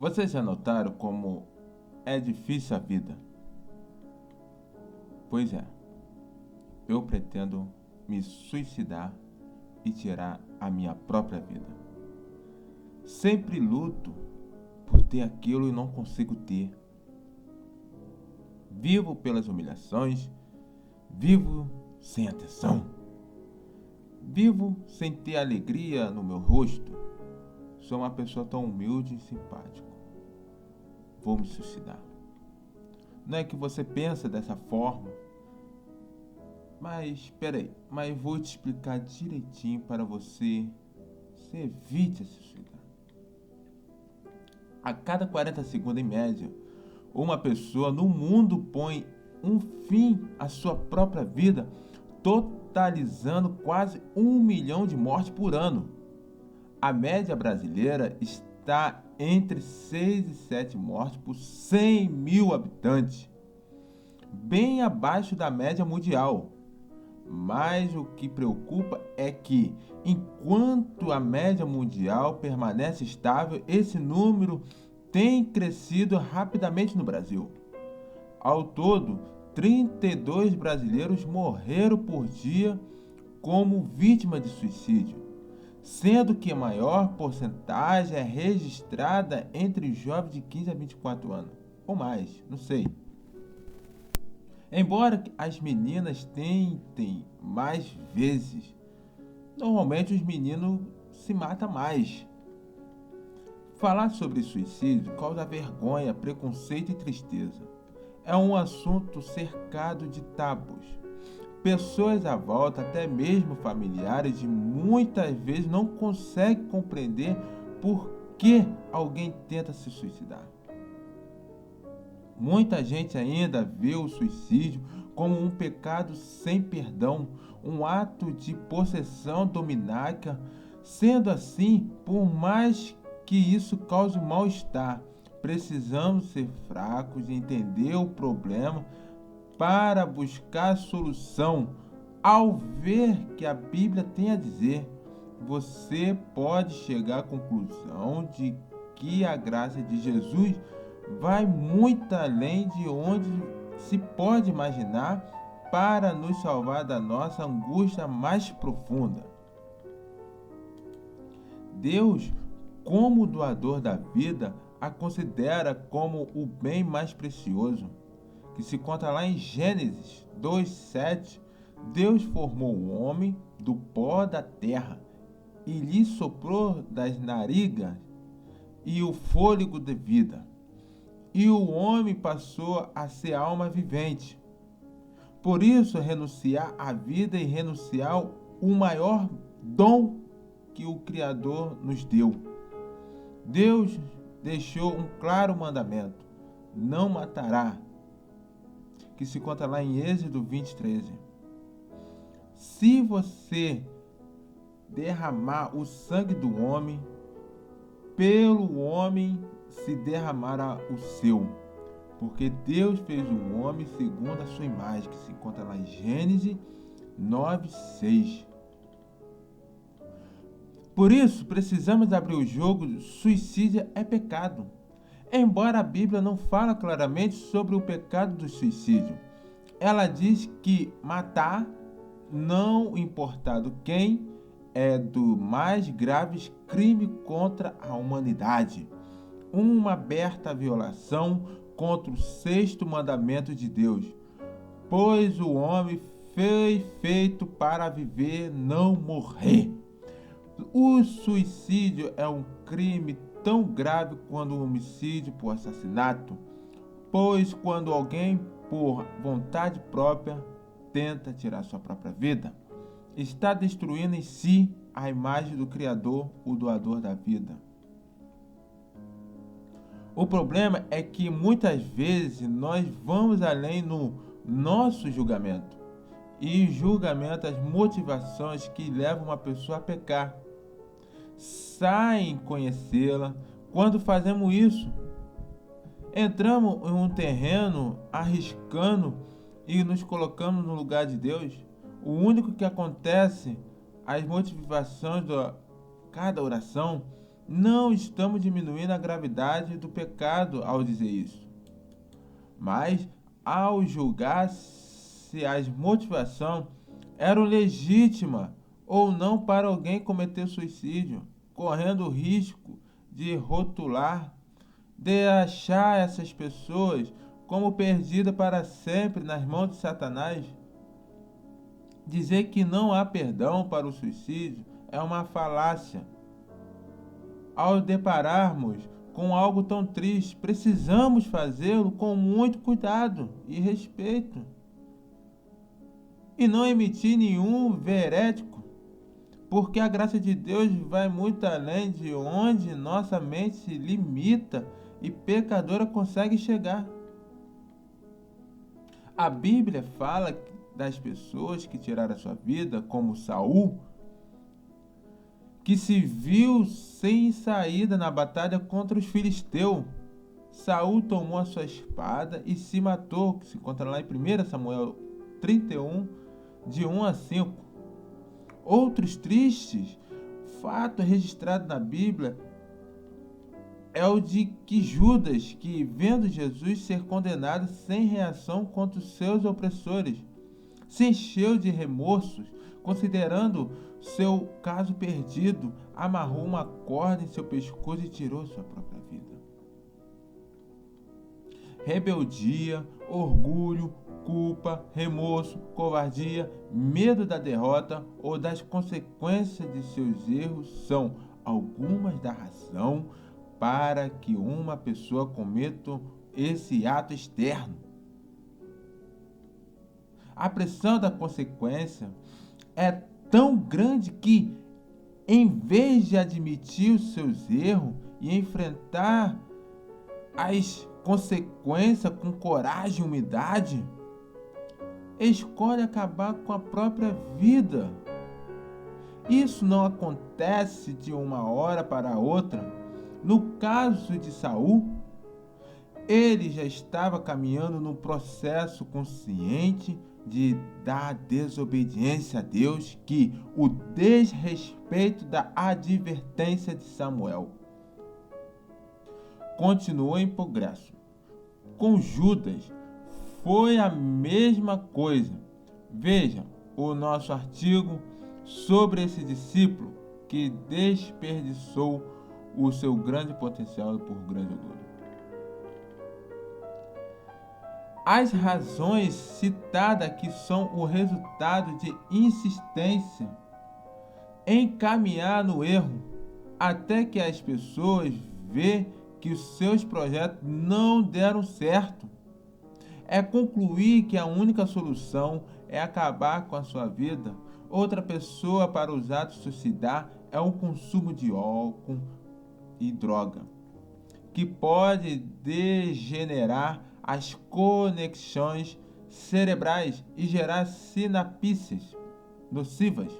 Vocês já notaram como é difícil a vida? Pois é, eu pretendo me suicidar e tirar a minha própria vida. Sempre luto por ter aquilo e não consigo ter. Vivo pelas humilhações, vivo sem atenção, vivo sem ter alegria no meu rosto. Sou uma pessoa tão humilde e simpática. Vou me suicidar. Não é que você pensa dessa forma, mas vou te explicar direitinho para você evite se suicidar. A cada 40 segundos em média, uma pessoa no mundo põe um fim à sua própria vida, totalizando quase 1 milhão de mortes por ano. A média brasileira está entre 6 e 7 mortes por 100 mil habitantes, bem abaixo da média mundial. Mas o que preocupa é que, enquanto a média mundial permanece estável, esse número tem crescido rapidamente no Brasil. Ao todo, 32 brasileiros morreram por dia como vítima de suicídio, sendo que a maior porcentagem é registrada entre os jovens de 15 a 24 anos, ou mais, não sei. Embora as meninas tentem mais vezes, normalmente os meninos se matam mais. Falar sobre suicídio causa vergonha, preconceito e tristeza. É um assunto cercado de tabus. Pessoas à volta, até mesmo familiares, muitas vezes não conseguem compreender por que alguém tenta se suicidar. Muita gente ainda vê o suicídio como um pecado sem perdão, um ato de possessão dominária. Sendo assim, por mais que isso cause mal-estar, precisamos ser fracos e entender o problema para buscar solução. Ao ver que a Bíblia tem a dizer, você pode chegar à conclusão de que a graça de Jesus vai muito além de onde se pode imaginar para nos salvar da nossa angústia mais profunda. Deus, como doador da vida, a considera como o bem mais precioso, que se conta lá em Gênesis 2:7. Deus formou o homem do pó da terra e lhe soprou das narinas e o fôlego de vida. E o homem passou a ser alma vivente. Por isso, renunciar à vida e renunciar o maior dom que o Criador nos deu. Deus deixou um claro mandamento: não matará, que se conta lá em Êxodo 20:13. Se você derramar o sangue do homem, pelo homem se derramará o seu, porque Deus fez o homem segundo a sua imagem, que se encontra lá em Gênesis 9:6. Por isso, precisamos abrir o jogo. Suicídio é pecado. Embora a Bíblia não fala claramente sobre o pecado do suicídio, ela diz que matar, não importado quem, é do mais grave crime contra a humanidade. Uma aberta violação contra o sexto mandamento de Deus, pois o homem foi feito para viver, não morrer. O suicídio é um crime tão grave quanto o homicídio por assassinato, pois quando alguém, por vontade própria, tenta tirar sua própria vida, está destruindo em si a imagem do Criador, o doador da vida. O problema é que muitas vezes nós vamos além no nosso julgamento e julgamento as motivações que levam uma pessoa a pecar. Sem conhecê-la. Quando fazemos isso, entramos em um terreno arriscando e nos colocamos no lugar de Deus. O único que acontece, as motivações de cada oração Não estamos diminuindo a gravidade do pecado ao dizer isso, mas ao julgar se a motivação era legítima ou não para alguém cometer suicídio, correndo o risco de rotular, de achar essas pessoas como perdidas para sempre nas mãos de Satanás. Dizer que não há perdão para o suicídio é uma falácia. Ao depararmos com algo tão triste, precisamos fazê-lo com muito cuidado e respeito, e não emitir nenhum veredicto, porque a graça de Deus vai muito além de onde nossa mente se limita e pecadora consegue chegar. A Bíblia fala das pessoas que tiraram a sua vida, como Saul, que se viu sem saída na batalha contra os filisteus. Saul tomou a sua espada e se matou, que se encontra lá em 1 Samuel 31, de 1 a 5. Outros tristes fatos registrados na Bíblia é o de que Judas, que vendo Jesus ser condenado sem reação contra os seus opressores, se encheu de remorsos, considerando seu caso perdido, amarrou uma corda em seu pescoço e tirou sua própria vida. Rebeldia, orgulho, culpa, remorso, covardia, medo da derrota ou das consequências de seus erros são algumas da razão para que uma pessoa cometa esse ato externo. A pressão da consequência é tão grande que, em vez de admitir os seus erros e enfrentar as consequências com coragem e humildade, escolhe acabar com a própria vida. Isso não acontece de uma hora para outra. No caso de Saul, ele já estava caminhando num processo consciente da desobediência a Deus, que o desrespeito da advertência de Samuel. Continuou em progresso. Com Judas foi a mesma coisa. Veja o nosso artigo sobre esse discípulo que desperdiçou o seu grande potencial por grande orgulho. As razões citadas aqui são o resultado de insistência em caminhar no erro, até que as pessoas vejam que os seus projetos não deram certo. É concluir que a única solução é acabar com a sua vida. Outra pessoa para os atos de suicidar é o consumo de álcool e droga, que pode degenerar as conexões cerebrais e gerar sinapses nocivas.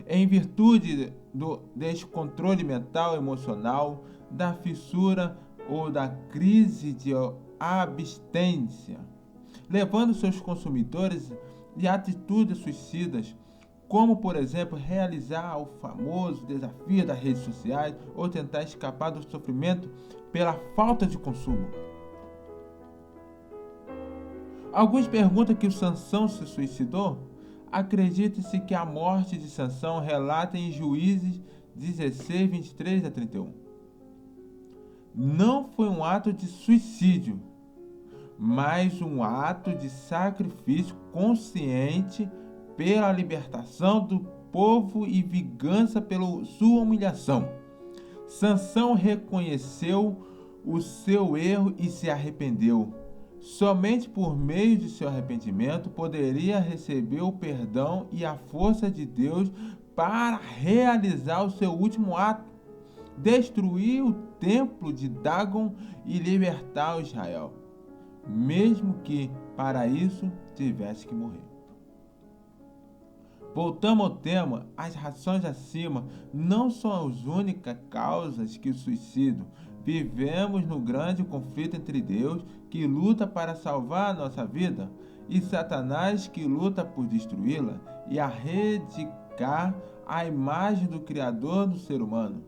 Em virtude do descontrole mental, emocional, da fissura ou da crise de abstinência, levando seus consumidores de atitudes suicidas, como, por exemplo, realizar o famoso desafio das redes sociais ou tentar escapar do sofrimento pela falta de consumo. Alguns perguntam que o Sansão se suicidou. Acredita-se que a morte de Sansão relata em Juízes 16, 23 a 31. Não foi um ato de suicídio, mas um ato de sacrifício consciente pela libertação do povo e vingança pela sua humilhação. Sansão reconheceu o seu erro e se arrependeu. Somente por meio de seu arrependimento poderia receber o perdão e a força de Deus para realizar o seu último ato, destruir o templo de Dagon e libertar o Israel, mesmo que para isso tivesse que morrer. Voltamos ao tema, as razões acima não são as únicas causas que o suicídio. Vivemos no grande conflito entre Deus, que luta para salvar a nossa vida, e Satanás, que luta por destruí-la e erradicar a imagem do Criador do ser humano.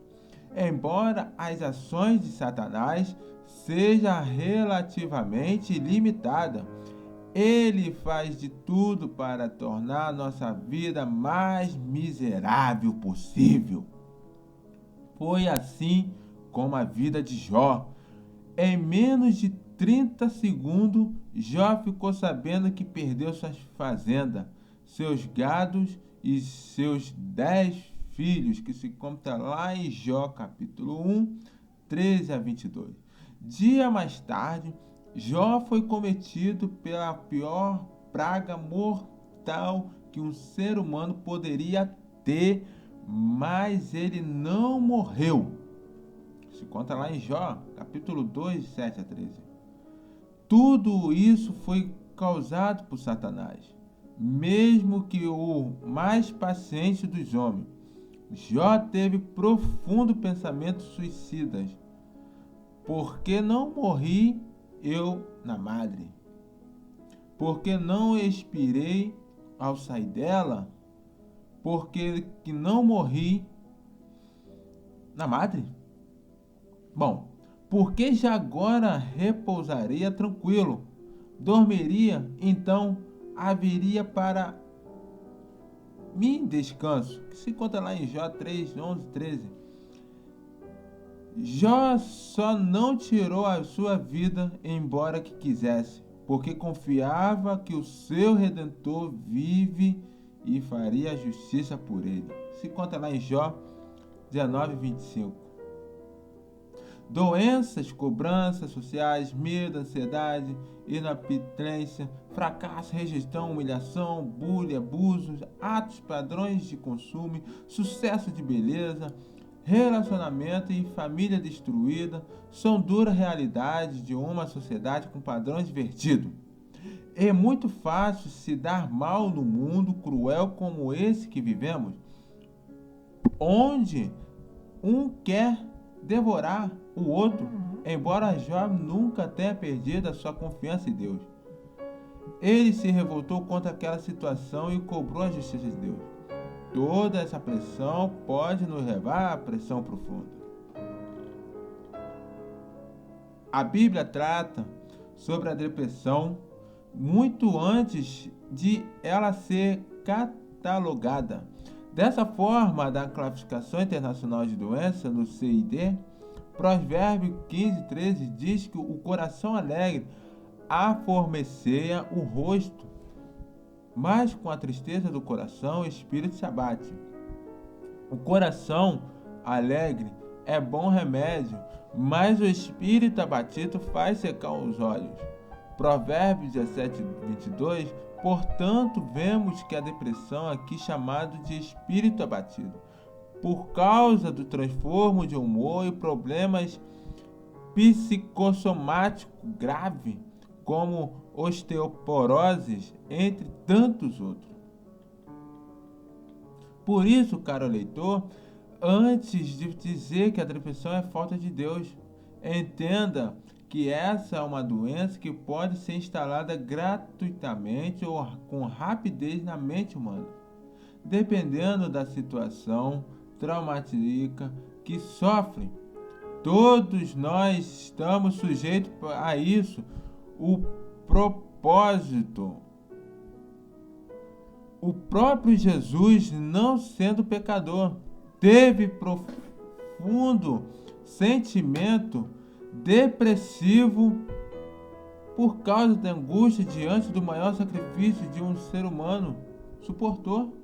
embora as ações de Satanás sejam relativamente limitadas, ele faz de tudo para tornar nossa vida mais miserável possível. Foi assim como a vida de Jó. Em menos de 30 segundos, Jó ficou sabendo que perdeu suas fazendas, seus gados e seus 10 filhos, que se conta lá em Jó capítulo 1, 13 a 22. Dia mais tarde, Jó foi cometido pela pior praga mortal que um ser humano poderia ter, mas ele não morreu. Se conta lá em Jó, capítulo 2, 7 a 13. Tudo isso foi causado por Satanás, mesmo que o mais paciente dos homens. Jó teve profundo pensamentos suicidas. Por que não morri eu na madre? Por que não expirei ao sair dela? Por que não morri na madre? Bom, porque já agora repousaria tranquilo, dormiria, então haveria para mim descanso, que se conta lá em Jó 3, 11, 13. Jó só não tirou a sua vida, embora que quisesse, porque confiava que o seu Redentor vive e faria justiça por ele. Se conta lá em Jó 19, 25. Doenças, cobranças sociais, medo, ansiedade, inapetência, fracasso, rejeição, humilhação, bullying, abusos, atos, padrões de consumo, sucesso de beleza, relacionamento e família destruída são duras realidades de uma sociedade com padrões invertidos. É muito fácil se dar mal no mundo cruel como esse que vivemos, onde um quer devorar o outro, embora Jó nunca tenha perdido a sua confiança em Deus. Ele se revoltou contra aquela situação e cobrou a justiça de Deus. Toda essa pressão pode nos levar à pressão profunda. A Bíblia trata sobre a depressão muito antes de ela ser catalogada. Dessa forma, da classificação internacional de doença no CID, Provérbio 15, 13 diz que o coração alegre aformeceia o rosto, mas com a tristeza do coração o espírito se abate. O coração alegre é bom remédio, mas o espírito abatido faz secar os olhos. Provérbios 17, 22. Portanto, vemos que a depressão aqui chamada de espírito abatido, por causa do transtorno de humor e problemas psicossomáticos graves, como osteoporose, entre tantos outros. Por isso, caro leitor, antes de dizer que a depressão é falta de Deus, entenda que essa é uma doença que pode ser instalada gratuitamente ou com rapidez na mente humana, dependendo da situação traumática que sofrem. Todos nós estamos sujeitos a isso. O próprio Jesus, não sendo pecador, teve profundo sentimento depressivo por causa da angústia diante do maior sacrifício de um ser humano suportou.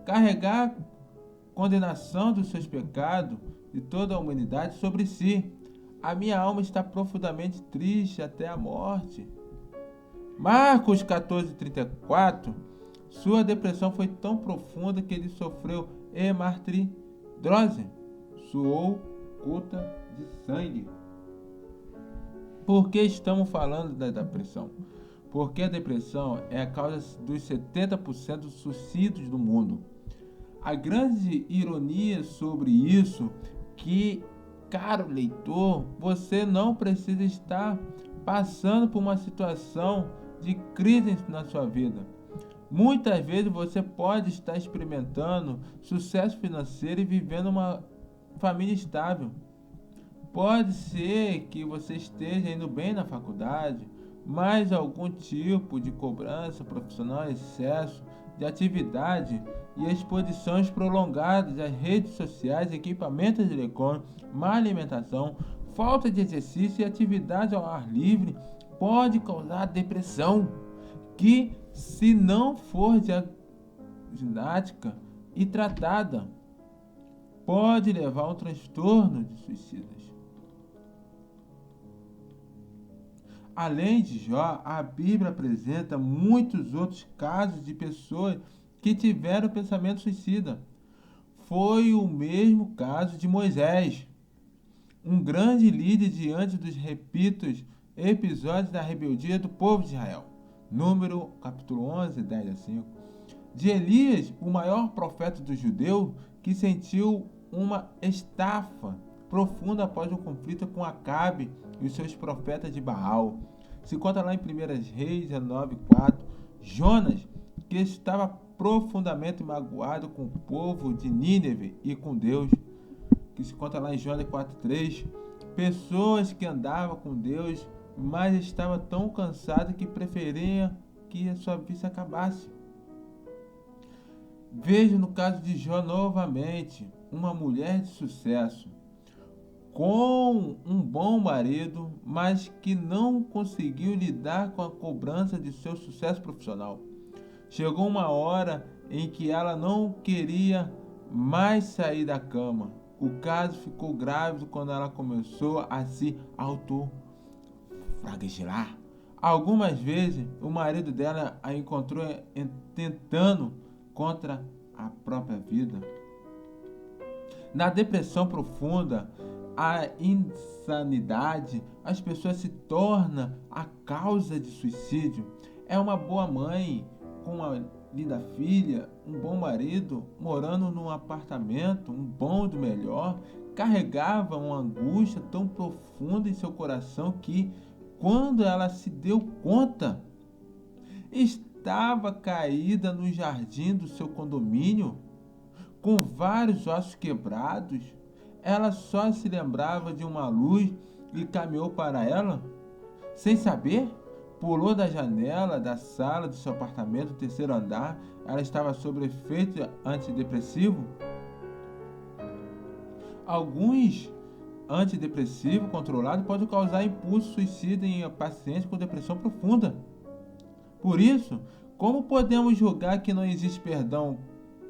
Carregar condenação dos seus pecados de toda a humanidade sobre si. A minha alma está profundamente triste até a morte. Marcos 14, 34. Sua depressão foi tão profunda que ele sofreu hematidrose, suou gota de sangue. Por que estamos falando da depressão? Porque a depressão é a causa dos 70% dos suicídios do mundo. A grande ironia sobre isso que, caro leitor, você não precisa estar passando por uma situação de crise na sua vida. Muitas vezes você pode estar experimentando sucesso financeiro e vivendo uma família estável. Pode ser que você esteja indo bem na faculdade, mas algum tipo de cobrança profissional, excesso de atividade e exposições prolongadas às redes sociais, equipamentos de telecom, má alimentação, falta de exercício e atividade ao ar livre pode causar depressão, que, se não for diagnosticada e tratada, pode levar a um transtorno de suicidas. Além de Jó, a Bíblia apresenta muitos outros casos de pessoas que tiveram pensamento suicida. Foi o mesmo caso de Moisés, um grande líder diante dos repetidos episódios da rebeldia do povo de Israel. Número capítulo 11, 10 a 5. De Elias, o maior profeta do judeu, que sentiu uma estafa profunda após o conflito com Acabe e os seus profetas de Baal. Se conta lá em 1 Reis 19:4. Jonas, que estava profundamente magoado com o povo de Nínive e com Deus, que se conta lá em Jonas 4:3. Pessoas que andavam com Deus, mas estavam tão cansadas que preferiam que a sua vida acabasse. Veja no caso de Jó novamente, uma mulher de sucesso, com um bom marido, mas que não conseguiu lidar com a cobrança de seu sucesso profissional. Chegou uma hora em que ela não queria mais sair da cama. O caso ficou grave quando ela começou a se autoflagelar. Algumas vezes o marido dela a encontrou tentando contra a própria vida. Na depressão profunda, a insanidade, as pessoas se tornam a causa de suicídio. É uma boa mãe com uma linda filha, um bom marido, morando num apartamento, um bom do melhor, carregava uma angústia tão profunda em seu coração que, quando ela se deu conta, estava caída no jardim do seu condomínio, com vários ossos quebrados. Ela só se lembrava de uma luz e caminhou para ela. Sem saber, pulou da janela da sala do seu apartamento, no terceiro andar. Ela estava sob efeito antidepressivo. Alguns antidepressivos controlados podem causar impulso suicida em pacientes com depressão profunda. Por isso, como podemos julgar que não existe perdão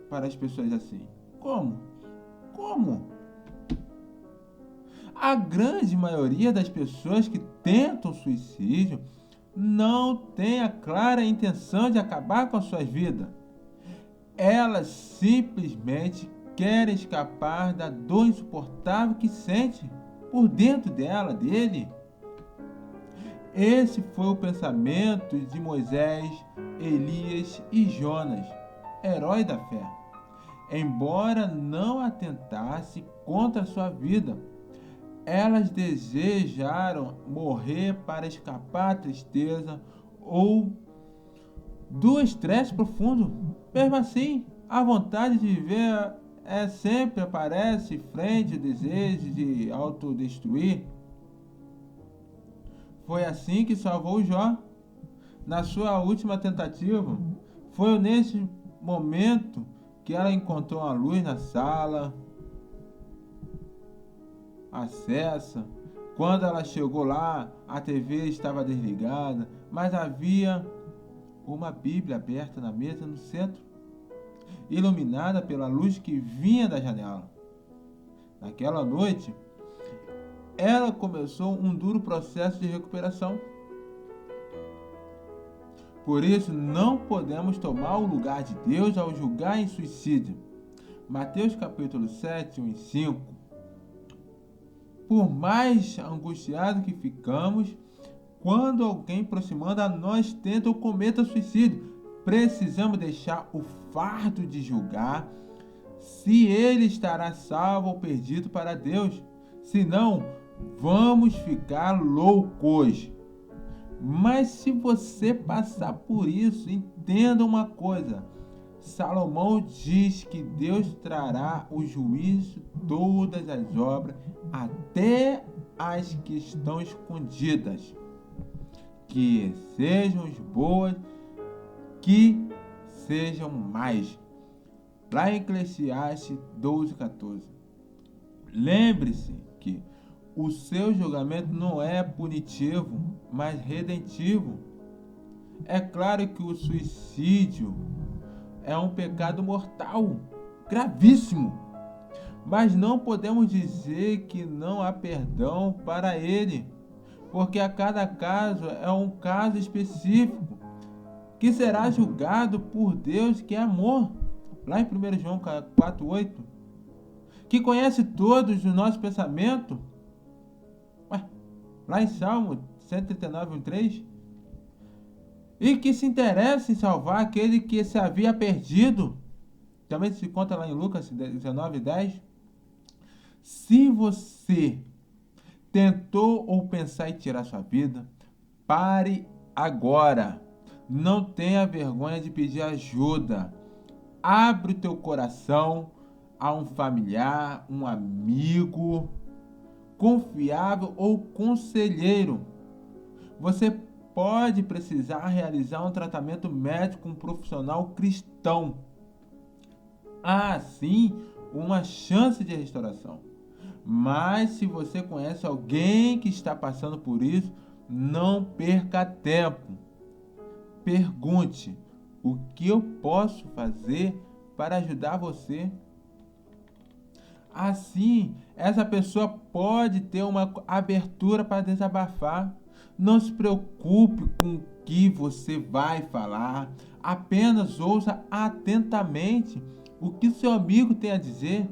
para as pessoas assim? Como? A grande maioria das pessoas que tentam suicídio não tem a clara intenção de acabar com as suas vidas. Elas simplesmente querem escapar da dor insuportável que sente por dentro dele. Esse foi o pensamento de Moisés, Elias e Jonas, heróis da fé. Embora não atentasse contra a sua vida, elas desejaram morrer para escapar da tristeza ou do estresse profundo. Mesmo assim, a vontade de viver sempre aparece frente ao desejo de autodestruir. Foi assim que salvou Jó. Na sua última tentativa, foi nesse momento que ela encontrou a luz na sala, acessa. Quando ela chegou lá, a TV estava desligada, mas havia uma Bíblia aberta na mesa no centro, iluminada pela luz que vinha da janela. Naquela noite, ela começou um duro processo de recuperação. Por isso, não podemos tomar o lugar de Deus ao julgar em suicídio. Mateus capítulo 7, 1 e 5. Por mais angustiado que ficamos, quando alguém aproximando a nós tenta ou cometa suicídio, precisamos deixar o fardo de julgar se ele estará salvo ou perdido para Deus. Senão, vamos ficar loucos. Mas se você passar por isso, entenda uma coisa: Salomão diz que Deus trará o juízo de todas as obras, até as que estão escondidas, que sejam boas, que sejam mais. Lá em Eclesiastes 12:14. Lembre-se que o seu julgamento não é punitivo, mas redentivo. É claro que o suicídio é um pecado mortal, gravíssimo, mas não podemos dizer que não há perdão para ele, porque a cada caso é um caso específico que será julgado por Deus, que é amor. Lá em 1 João 4:8, que conhece todos os nossos pensamentos. Lá em Salmo 139:3, e que se interessa em salvar aquele que se havia perdido. Também se conta lá em Lucas 19:10. Se você tentou ou pensar em tirar sua vida, pare agora. Não tenha vergonha de pedir ajuda. Abre o teu coração a um familiar, um amigo confiável ou conselheiro. Você pode precisar realizar um tratamento médico com um profissional cristão. Há, sim, uma chance de restauração. Mas se você conhece alguém que está passando por isso, não perca tempo. Pergunte: o que eu posso fazer para ajudar você? Assim, essa pessoa pode ter uma abertura para desabafar. Não se preocupe com o que você vai falar. Apenas ouça atentamente o que seu amigo tem a dizer.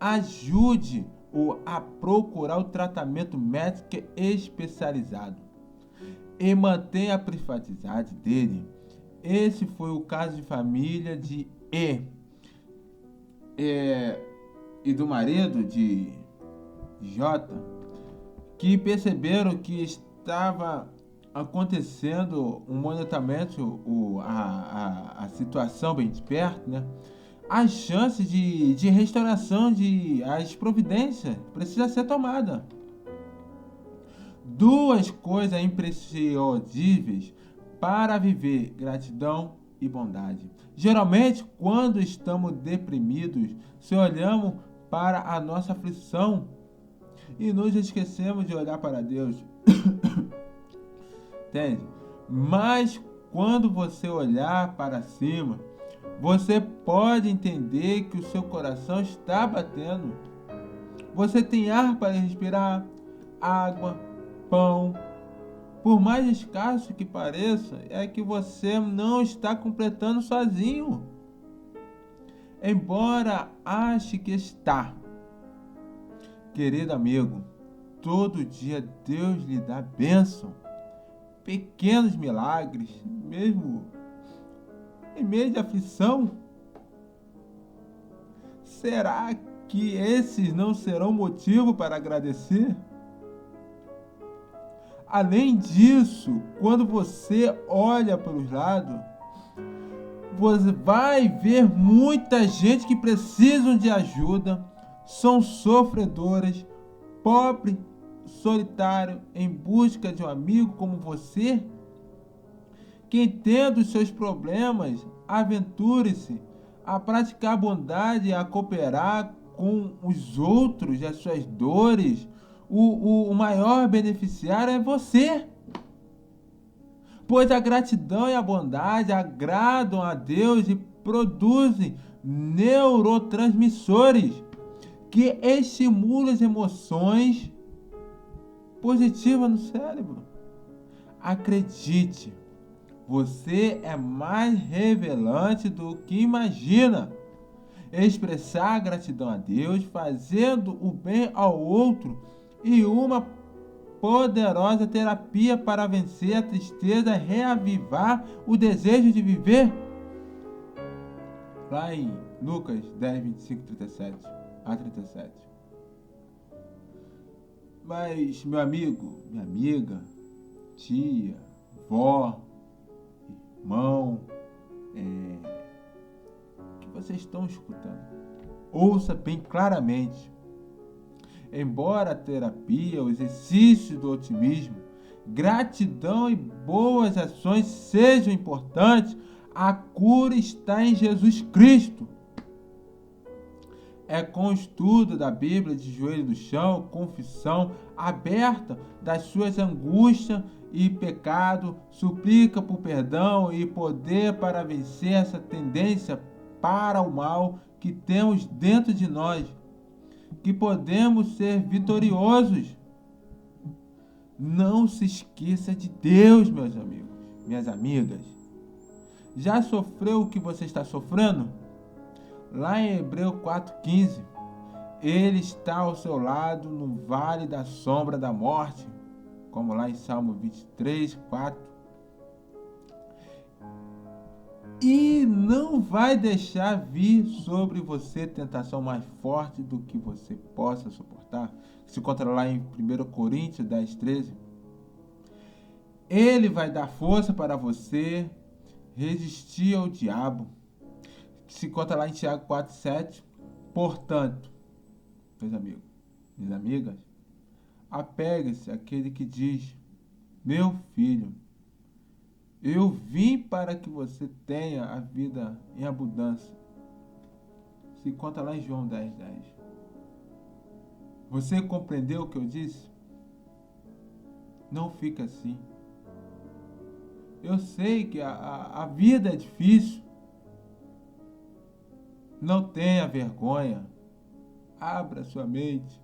Ajude-o a procurar o tratamento médico especializado e mantenha a privacidade dele. Esse foi o caso de família de e do marido de J, que perceberam que estava acontecendo um monitoramento, a situação bem de perto, né? As chances de restauração, as providências precisa ser tomada. Duas coisas imprescindíveis para viver: gratidão e bondade. Geralmente, quando estamos deprimidos, se olhamos para a nossa aflição e nos esquecemos de olhar para Deus. Entende? Mas quando você olhar para cima, você pode entender que o seu coração está batendo. Você tem ar para respirar, água, pão. Por mais escasso que pareça, é que você não está completando sozinho. Embora ache que está. Querido amigo, todo dia Deus lhe dá bênção, pequenos milagres, mesmo em meio de aflição. Será que esses não serão motivo para agradecer? Além disso, quando você olha para os lados, você vai ver muita gente que precisam de ajuda, são sofredoras, pobre, solitário, em busca de um amigo como você, que entenda os seus problemas. Aventure-se a praticar a bondade, a cooperar com os outros, as suas dores. O maior beneficiário é você. Pois a gratidão e a bondade agradam a Deus e produzem neurotransmissores que estimulam as emoções positivas no cérebro. Acredite, você é mais revelante do que imagina. Expressar gratidão a Deus, fazendo o bem ao outro, e uma poderosa terapia para vencer a tristeza, reavivar o desejo de viver. Lá em Lucas 10, 25, 37 a 37. Mas, meu amigo, minha amiga, tia, vó, irmão, vocês estão escutando. Ouça bem claramente. Embora a terapia, o exercício do otimismo, gratidão e boas ações sejam importantes, a cura está em Jesus Cristo. É com o estudo da Bíblia de joelho no chão, confissão aberta das suas angústias e pecado, suplica por perdão e poder para vencer essa tendência para o mal que temos dentro de nós, que podemos ser vitoriosos. Não se esqueça de Deus, meus amigos, minhas amigas. Já sofreu o que você está sofrendo? Lá em Hebreus 4,15, Ele está ao seu lado no vale da sombra da morte, como lá em Salmo 23, 4. E não vai deixar vir sobre você tentação mais forte do que você possa suportar. Se encontra lá em 1 Coríntios 10, 13. Ele vai dar força para você resistir ao diabo. Se encontra lá em Tiago 4, 7. Portanto, meus amigos, minhas amigas, apegue-se àquele que diz: meu filho, eu vim para que você tenha a vida em abundância. Se encontra lá em João 10, 10. Você compreendeu o que eu disse? Não fica assim. Eu sei que a vida é difícil. Não tenha vergonha. Abra sua mente.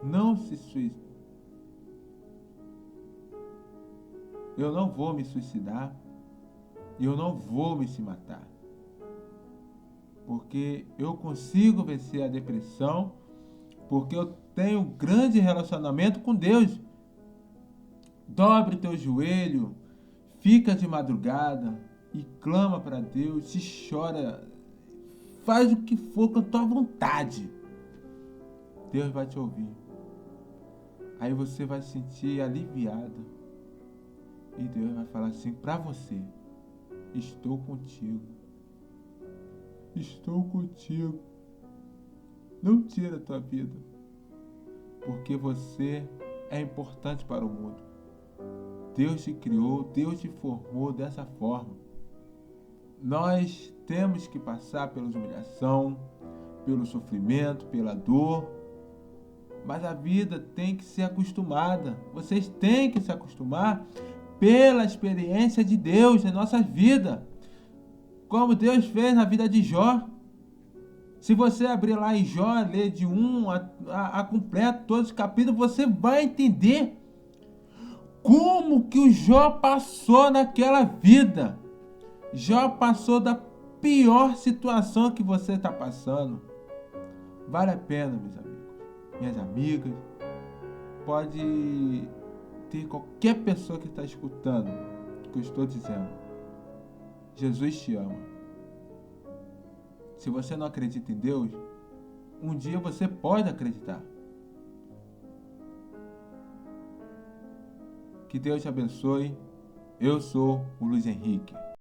Não se suicide. Eu não vou me suicidar. Eu não vou me se matar. Porque eu consigo vencer a depressão. Porque eu tenho um grande relacionamento com Deus. Dobre teu joelho. Fica de madrugada. E clama para Deus. E chora. Faz o que for com a tua vontade. Deus vai te ouvir. Aí você vai se sentir aliviada. E Deus vai falar assim para você: estou contigo. Estou contigo. Não tira a tua vida. Porque você é importante para o mundo. Deus te criou, Deus te formou dessa forma. Nós temos que passar pela humilhação, pelo sofrimento, pela dor. Mas a vida tem que ser acostumada. Vocês têm que se acostumar pela experiência de Deus em nossas vidas. Como Deus fez na vida de Jó. Se você abrir lá em Jó, ler de 1 a completo todos os capítulos, você vai entender como que o Jó passou naquela vida. Jó passou da pior situação que você está passando. Vale a pena, meus amigos, minhas amigas. Pode ter qualquer pessoa que está escutando o que eu estou dizendo. Jesus te ama. Se você não acredita em Deus, um dia você pode acreditar. Que Deus te abençoe. Eu sou o Luiz Henrique.